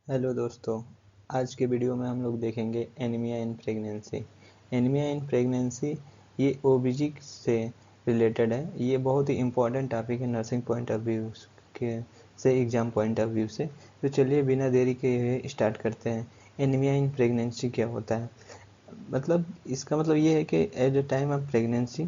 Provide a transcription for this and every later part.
Hello दोस्तों, आज के वीडियो में हम लोग देखेंगे anaemia in pregnancy. Anaemia in pregnancy ये ओबीजी से रिलेटेड है। ये बहुत ही इम्पोर्टेंट टॉपिक है नर्सिंग पॉइंट ऑफ व्यू के से एग्ज़ाम पॉइंट ऑफ व्यू से। तो चलिए बिना देरी के स्टार्ट करते हैं। एनीमिया इन प्रेगनेंसी क्या होता है? मतलब इसका मतलब ये है कि at the time of pregnancy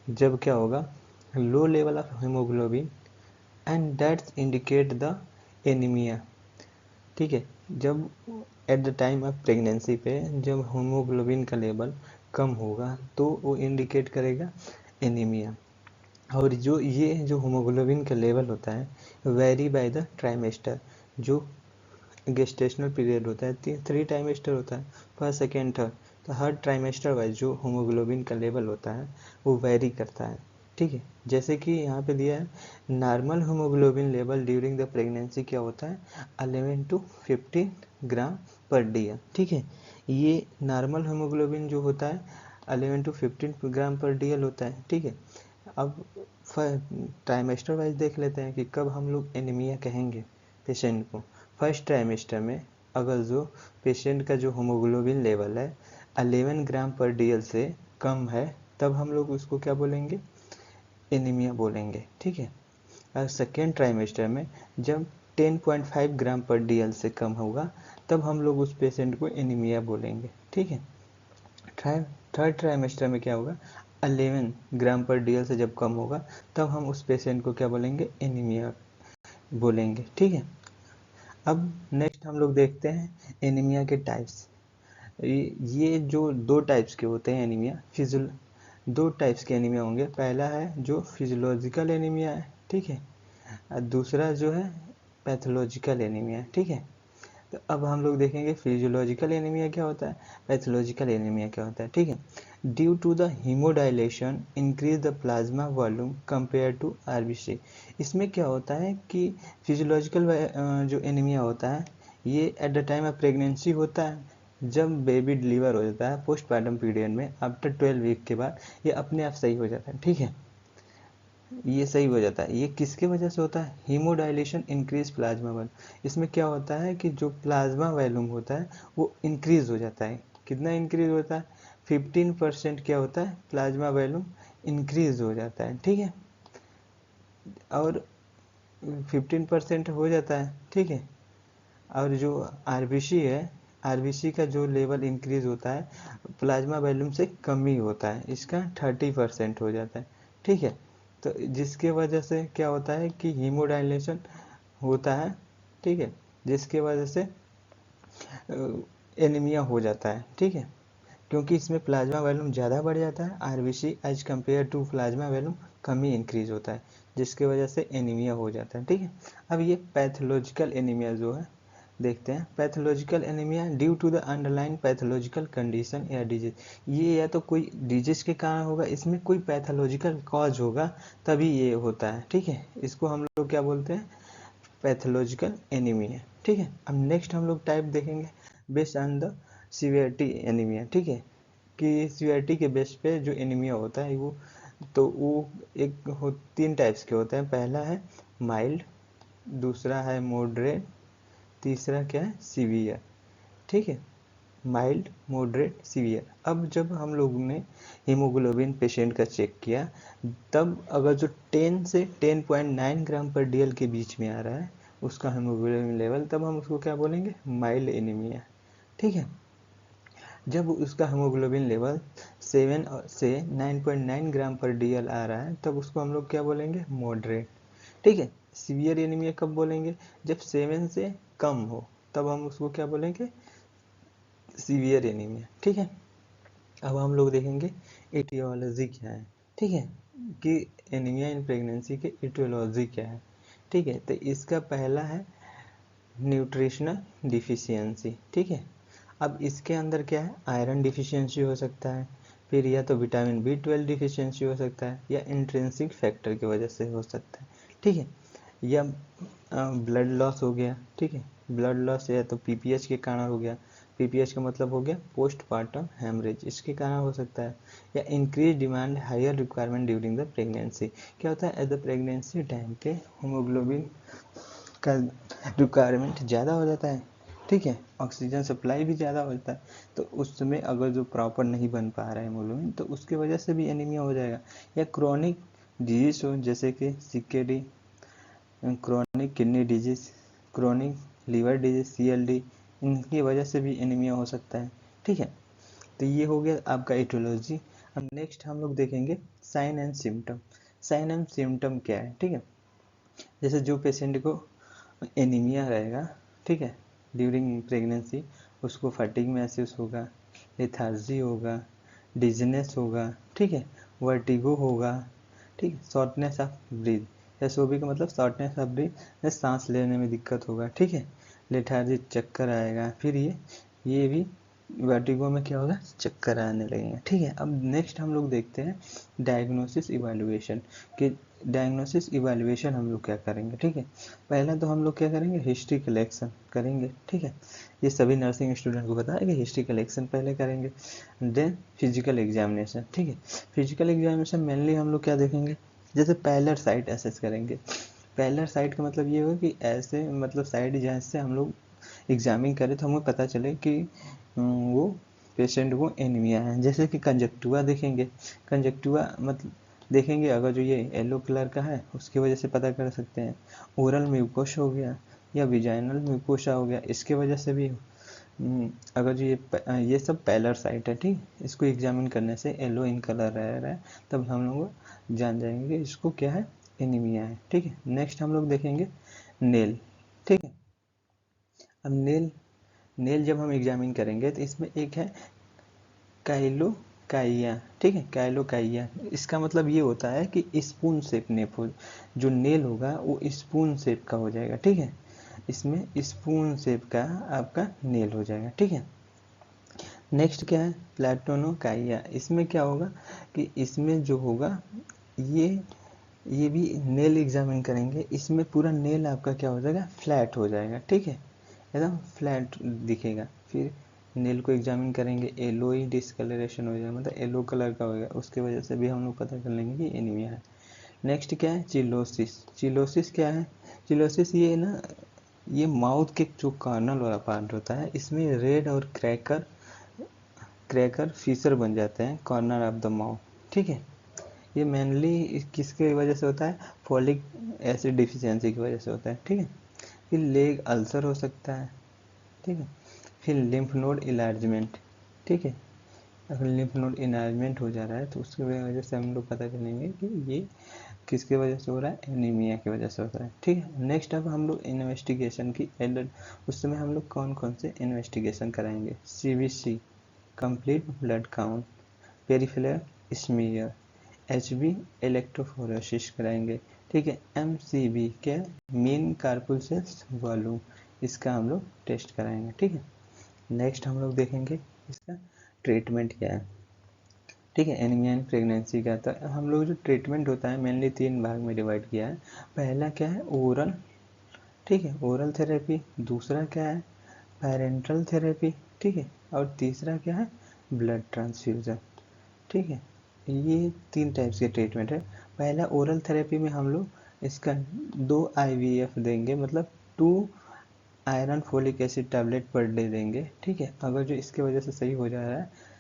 जब क्या होगा, low level of haemoglobin and that's indicate the anaemia. ठीक है, जब at the time of pregnancy पे जब हीमोग्लोबिन का लेवल कम होगा तो वो इंडिकेट करेगा एनीमिया। और जो हीमोग्लोबिन का लेवल होता है वेरी बाय द ट्राइमेस्टर। जो गेस्टेशनल पीरियड होता है 3 ट्राइमेस्टर होता है, फर्स्ट सेकेंड थर्ड। तो हर ट्राइमेस्टर वाइज जो हीमोग्लोबिन का लेवल होता है वो वेरी करता है। ठीक है, जैसे कि यहाँ पे दिया है normal haemoglobin level during the pregnancy क्या होता है 11 to 15 ग्राम पर डीएल। ठीक है, ये नॉर्मल हीमोग्लोबिन जो होता है 11 to 15 ग्राम पर डीएल होता है। ठीक है, अब ट्राइमेस्टर वाइज देख लेते हैं कि कब हम लोग एनीमिया कहेंगे पेशेंट को। फर्स्ट ट्राइमेस्टर में अगर जो पेशेंट का जो हीमोग्लोबिन लेवल है 11 ग्राम पर डीएल से कम है तब हम लोग उसको क्या बोलेंगे, एनीमिया बोलेंगे। ठीक है, और सेकेंड ट्राइमेस्टर में जब 10.5 ग्राम पर डीएल से कम होगा तब हम लोग उस पेशेंट को एनीमिया बोलेंगे। ठीक है, थर्ड ट्राइमेस्टर में क्या होगा 11 ग्राम पर डीएल से जब कम होगा तब हम उस पेशेंट को क्या बोलेंगे, एनीमिया बोलेंगे। ठीक है, अब नेक्स्ट हम लोग देखते हैं एनीमिया के टाइप्स। ये जो दो टाइप्स के होते हैं एनीमिया, दो टाइप्स के एनीमिया होंगे। पहला है जो फिजियोलॉजिकल एनीमिया है, ठीक है, और दूसरा जो है पैथोलॉजिकल एनीमिया है। ठीक है, तो अब हम लोग देखेंगे फिजियोलॉजिकल एनीमिया क्या होता है, पैथोलॉजिकल एनीमिया क्या होता है। ठीक है, due to the haemodilution increase the plasma volume compare to RBC. इसमें क्या होता है कि फिजियोलॉजिकल जो एनीमिया होता है ये at the time of pregnancy होता है। जब बेबी डिलीवर हो जाता है पोस्टमार्टम पीरियड में आफ्टर 12 वीक के बाद ये अपने आप सही हो जाता है। ठीक है, ये सही हो जाता है। ये किसके वजह से होता है, हीमोडाइलेशन इंक्रीज प्लाज्मा वॉल्यूम। इसमें क्या होता है कि जो प्लाज्मा वॉल्यूम होता है वो इंक्रीज हो जाता है। कितना इंक्रीज होता है, 15% क्या होता है, प्लाज्मा वॉल्यूम इंक्रीज हो जाता है। ठीक है, और 15% हो जाता है। ठीक है, और जो आरबीसी है, आरबीसी का जो लेवल इंक्रीज होता है प्लाज्मा वॉल्यूम से कम ही होता है, इसका 30% हो जाता है। ठीक है, तो जिसके वजह से क्या होता है कि हीमोडाइलेशन होता है। ठीक है, जिसके वजह से एनीमिया हो जाता है। ठीक है, क्योंकि इसमें प्लाज्मा वॉल्यूम ज़्यादा बढ़ जाता है, RBC as compare to plasma volume कम ही इंक्रीज होता है, जिसकी वजह से एनीमिया हो जाता है। ठीक है, अब ये पैथोलॉजिकल एनीमिया जो है देखते हैं। Pathological anaemia due to the underline pathological condition या डिजीज। ये या तो कोई डिजीज के कारण होगा, इसमें कोई पैथोलॉजिकल कॉज होगा तभी ये होता है। ठीक है, इसको हम लोग क्या बोलते हैं, पैथोलॉजिकल एनीमिया। ठीक है, अब नेक्स्ट हम लोग टाइप देखेंगे based on the severity anaemia. ठीक है, कि सीवियरिटी के बेस पे जो एनीमिया होता है वो एक हो 3 टाइप्स के होते हैं। पहला है माइल्ड, दूसरा है मॉडरेट, तीसरा क्या है, सीवियर। ठीक है, माइल्ड, मॉडरेट, सीवियर। अब जब हम लोग ने हीमोग्लोबिन पेशेंट का चेक किया तब अगर जो 10 से 10.9 ग्राम पर डीएल के बीच में आ रहा है उसका हीमोग्लोबिन लेवल, तब हम उसको क्या बोलेंगे, माइल्ड एनीमिया। ठीक है, जब उसका हीमोग्लोबिन लेवल 7 से 9.9 ग्राम पर डीएल आ रहा है तब उसको हम लोग क्या बोलेंगे, मॉडरेट। ठीक है, सीवियर एनीमिया कब बोलेंगे, जब 7 से कम हो तब हम उसको क्या बोलेंगे, सीवियर एनीमिया। ठीक है, अब हम लोग देखेंगे एटियोलॉजी क्या है। ठीक है, कि एनीमिया इन प्रेगनेंसी के एटियोलॉजी क्या है। ठीक है, तो इसका पहला है न्यूट्रिशनल डिफिशियंसी। ठीक है, अब इसके अंदर क्या है, आयरन डिफिशियंसी हो सकता है, फिर या तो विटामिन बी 12 डिफिशियंसी हो सकता है, या इंट्रिंसिक फैक्टर की वजह से हो सकता है। ठीक है, या ब्लड लॉस हो गया। ठीक है, ब्लड लॉस या तो पीपीएच के कारण हो गया, पीपीएच का मतलब हो गया पोस्टपार्टम हेमरेज, इसके कारण हो सकता है, या increase demand higher requirement during the pregnancy. क्या होता है, एट द प्रेगनेंसी टाइम पे हीमोग्लोबिन का रिक्वायरमेंट ज़्यादा हो जाता है, ठीक है, ऑक्सीजन सप्लाई भी ज़्यादा होता है, तो उस समय अगर जो प्रॉपर नहीं बन पा रहा है हीमोग्लोबिन, तो उसकी वजह से भी एनीमिया हो जाएगा। या क्रोनिक डिजीज हो, जैसे कि CKD, chronic kidney disease, chronic liver disease, CLD, इनकी वजह से भी एनीमिया हो सकता है। ठीक है, तो ये हो गया आपका एटियोलॉजी। अब नेक्स्ट हम लोग देखेंगे sign and symptom. Sign and symptom क्या है? ठीक है, जैसे जो पेशेंट को एनीमिया रहेगा, ठीक है, ड्यूरिंग प्रेगनेंसी, उसको फटीग महसूस होगा, लेथार्जी होगा, डिजनेस होगा, ठीक है, वर्टिगो होगा, ठीक है, शॉर्टनेस ऑफ ब्रीथ, एसओबी का मतलब शॉर्टनेस ऑफ ब्रीथ, सांस लेने में दिक्कत होगा, ठीक है, लेथार्जी, चक्कर आएगा, फिर ये भी वर्टिगो में क्या होगा, चक्कर आने लगेंगे। ठीक है, अब नेक्स्ट हम लोग देखते हैं डायग्नोसिस इवैल्यूएशन कि डायग्नोसिस इवैल्यूएशन हम लोग क्या करेंगे। ठीक है, पहला तो हम लोग क्या करेंगे, हिस्ट्री कलेक्शन करेंगे। ठीक है, ये सभी नर्सिंग स्टूडेंट को पता है कि हिस्ट्री कलेक्शन पहले करेंगे। Then physical examination. ठीक है, फिजिकल एग्जामिनेशन मेनली हम लोग क्या देखेंगे, जैसे पैलर साइट एसेस करेंगे। पैलर साइट का मतलब ये होगा कि ऐसे मतलब साइड जहाँ से हम लोग एग्जामिन करें तो हमें पता चले कि वो पेशेंट को एनीमिया है। जैसे कि कंजक्टिवा देखेंगे, कंजक्टिवा मतलब देखेंगे, अगर जो ये येलो कलर का है उसकी वजह से पता कर सकते हैं। ओरल म्यूकोस हो गया या विजाइनल म्यूकोसा हो गया, इसके वजह से भी अगर जो ये सब पैलर साइट है, ठीक, इसको एग्जामिन करने से येलो इन कलर रह रहा है, तब हम लोग जान जाएंगे कि इसको क्या है, एनीमिया है। ठीक है, नेक्स्ट हम लोग देखेंगे नेल। ठीक है, अब नेल जब हम एग्जामिन करेंगे तो इसमें एक है काइलोकाइया। ठीक है, काइलोकाइया, इसका मतलब ये होता है कि स्पून शेप जो नेल होगा वो स्पून शेप का हो जाएगा। ठीक है, इसमें स्पून शेप का आपका नेल हो जाएगा। ठीक है, नेक्स्ट क्या है, प्लेटोनोकाइया। इसमें क्या होगा कि इसमें जो होगा ये भी नेल एग्जामिन करेंगे, इसमें पूरा नेल आपका क्या हो जाएगा, फ्लैट हो जाएगा। ठीक है, एकदम फ्लैट दिखेगा। फिर नेल को एग्जामिन करेंगे, येलोई डिस्कलरेशन हो जाएगा, मतलब येलो कलर का होगा, उसके वजह से भी हम लोग पता कर लेंगे कि एनीमिया है। नेक्स्ट क्या है, चिलोसिस। चिलोसिस क्या है, चिलोसिस ये ना, ये माउथ के जो कार्नल वाला पार्ट होता है, इसमें रेड और क्रैकर फीचर बन जाते हैं कॉर्नर ऑफ द माउथ। ठीक है, ये मेनली किसके वजह से होता है, फोलिक एसिड डिफिशियंसी की वजह से होता है। ठीक है, फिर लेग अल्सर हो सकता है। ठीक है, फिर लिम्फ नोड इलार्जमेंट। ठीक है, अगर लिम्फ नोड इलार्जमेंट हो जा रहा है तो उसकी वजह से हम लोग पता करेंगे कि ये किसकी वजह से हो रहा है, एनीमिया की वजह से होता है। ठीक है, नेक्स्ट अब हम लोग इन्वेस्टिगेशन की उस समय हम लोग कौन कौन से इन्वेस्टिगेशन कराएंगे, CBC, complete blood count, peripheral smear, HB electrophoresis कराएंगे। ठीक है, MCV क्या, मीन कार्पुलसेस वॉल्यूम, इसका हम लोग टेस्ट कराएंगे। ठीक है, नेक्स्ट हम लोग देखेंगे इसका ट्रीटमेंट क्या है। ठीक है, एनीमिया इन प्रेगनेंसी का, तो हम लोग जो ट्रीटमेंट होता है मेनली 3 भाग में डिवाइड किया है। पहला क्या है, ओरल। ठीक है, ओरल थेरेपी। दूसरा क्या है, पैरेंटल थेरेपी। ठीक है, और तीसरा क्या है, ब्लड ट्रांसफ्यूज़न। ठीक है, ये 3 टाइप्स के ट्रीटमेंट है। पहला ओरल थेरेपी में हम लोग इसका 2 IVF देंगे, मतलब 2 iron folic acid tablet per day देंगे। ठीक है, अगर जो इसके वजह से सही हो जा रहा है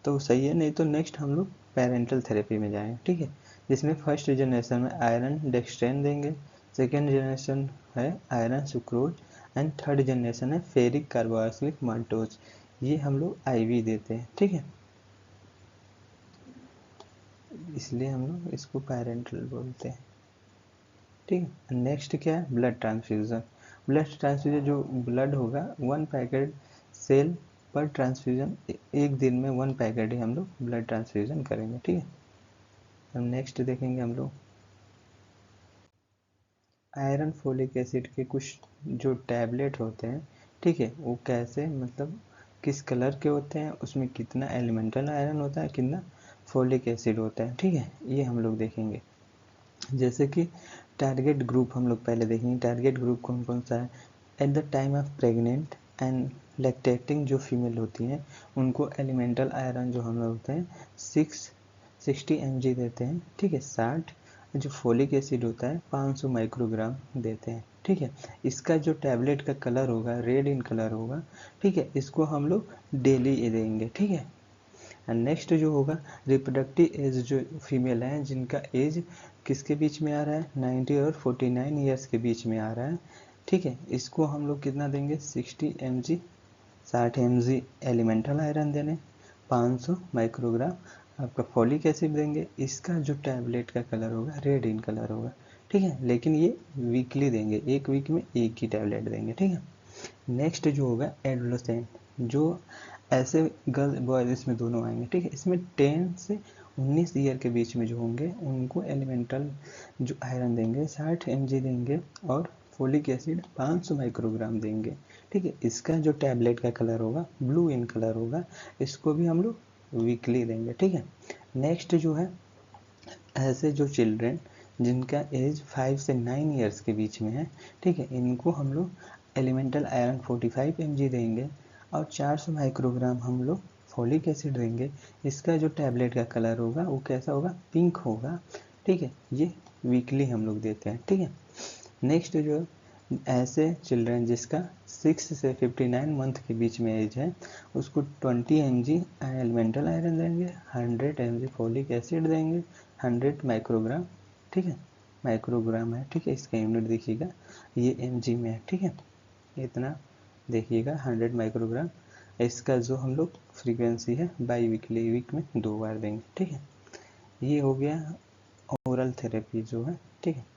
तो सही है, नहीं तो नेक्स्ट हम लोग पैरेंटल थेरेपी में जाएंगे। ठीक है, जिसमें फर्स्ट जनरेशन में आयरन डेक्सट्रेन देंगे, सेकेंड जनरेशन है iron sucrose, and third generation है फेरिक कार्बोक्सिलिक माल्टोज। ये हम लोग IV देते हैं। ठीक है, इसलिए हम लोग इसको पैरेंटल बोलते हैं। ठीक है, नेक्स्ट क्या है, ब्लड ट्रांसफ्यूज़न। ब्लड ट्रांसफ्यूजन, जो ब्लड होगा 1 पैकेट सेल पर ट्रांसफ्यूजन, एक दिन में 1 पैकेट ही हम लोग ब्लड ट्रांसफ्यूजन करेंगे। ठीक है, अब नेक्स्ट देखेंगे हम लोग आयरन फोलिक एसिड के कुछ जो टैबलेट होते हैं। ठीक है, वो कैसे, मतलब किस कलर के होते हैं, उसमें कितना एलिमेंटल आयरन होता है, कितना फोलिक एसिड होता है। ठीक है, ये हम लोग देखेंगे। जैसे कि टारगेट ग्रुप हम लोग पहले देखेंगे, टारगेट ग्रुप कौन कौन सा है। At the time of pregnant and lactating जो फीमेल होती हैं, उनको एलिमेंटल आयरन जो हम लोग होते हैं 60 mg देते हैं। ठीक है, 60, जो फोलिक एसिड होता है 500 माइक्रोग्राम देते हैं। ठीक है। इसका जो टैबलेट का कलर होगा रेड इन कलर होगा, ठीक है। इसको हम लोग डेली देंगे, ठीक है। एंड नेक्स्ट जो होगा रिप्रोडक्टिव एज, जो फीमेल हैं जिनका एज किसके बीच में आ रहा है, 90 और 49 ईयर्स के बीच में आ रहा है, ठीक है। इसको हम लोग कितना देंगे, 60 mg, 60 mg एलिमेंटल आयरन देने, 500 माइक्रोग्राम आपका फॉलिक एसिड देंगे। इसका जो टैबलेट का कलर होगा रेड इन कलर होगा, ठीक है। लेकिन ये वीकली देंगे, एक वीक में एक ही टैबलेट देंगे, ठीक है। नेक्स्ट जो होगा एडोलेसेंट, जो ऐसे गर्ल बॉयज इसमें दोनों आएंगे, ठीक है। इसमें 10 से 19 ईयर के बीच में जो होंगे उनको एलिमेंटल जो आयरन देंगे 60 mg देंगे और फोलिक एसिड 500 माइक्रोग्राम देंगे, ठीक है। इसका जो टैबलेट का कलर होगा ब्लू इन कलर होगा, इसको भी हम लोग वीकली देंगे, ठीक है। नेक्स्ट जो है ऐसे जो चिल्ड्रेन जिनका एज 5 से 9 ईयर्स के बीच में है, ठीक है, इनको हम लोग एलिमेंटल आयरन 45 mg देंगे और 400 माइक्रोग्राम हम लोग फॉलिक एसिड देंगे। इसका जो टैबलेट का कलर होगा वो कैसा होगा, पिंक होगा, ठीक है। ये वीकली हम लोग देते हैं, ठीक है। नेक्स्ट जो ऐसे चिल्ड्रन जिसका 6 से 59 मंथ के बीच में एज है, उसको 20 mg एलिमेंटल आयरन देंगे, 100 mg फॉलिक एसिड देंगे, 100 माइक्रोग्राम, ठीक है, माइक्रोग्राम है, ठीक है। इसका यूनिट देखिएगा ये mg में है, ठीक है। इतना देखिएगा 100 माइक्रोग्राम। इसका जो हम लोग फ्रीक्वेंसी है बाई वीकली, वीक में 2 बार देंगे, ठीक है। ये हो गया ओरल थेरेपी जो है, ठीक है।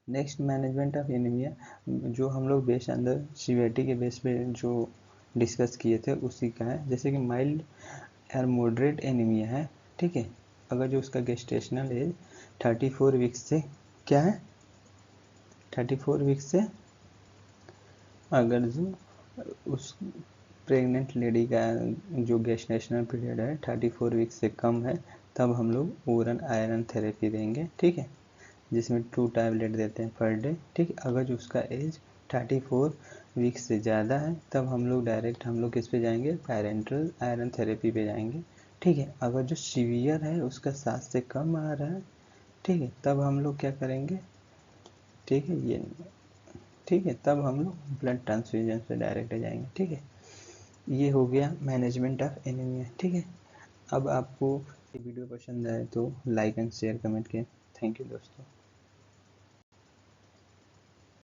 नेक्स्ट मैनेजमेंट ऑफ एनीमिया, जो हम लोग बेस अंदर सीवियरिटी के बेस पे जो डिस्कस किए थे उसी का है। जैसे कि माइल्ड और मॉडरेट एनीमिया है, ठीक है। अगर जो उसका गेस्टेशनल एज 34 वीक्स से क्या है, 34 वीक्स से अगर जो उस प्रेग्नेंट लेडी का जो गेस्टेशनल पीरियड है 34 वीक्स से कम है, तब हम लोग ओरल आयरन थेरेपी देंगे, ठीक है, जिसमें 2 टैबलेट देते हैं पर डे, ठीक। अगर जो उसका एज 34 वीक्स से ज़्यादा है तब हम लोग डायरेक्ट हम लोग किस पे जाएंगे, पैरेंटल आयरन थेरेपी पे जाएंगे, ठीक है। अगर जो सीवियर है उसका 7 से कम आ रहा है, ठीक है, तब हम लोग क्या करेंगे, ठीक है, ये ठीक है, तब हम लोग ब्लड ट्रांसफ्यूजन से डायरेक्ट जाएंगे, ठीक है। ये हो गया मैनेजमेंट ऑफ एनीमिया, ठीक है। अब आपको ये वीडियो पसंद आए तो लाइक एंड शेयर कमेंट करें। थैंक यू दोस्तों।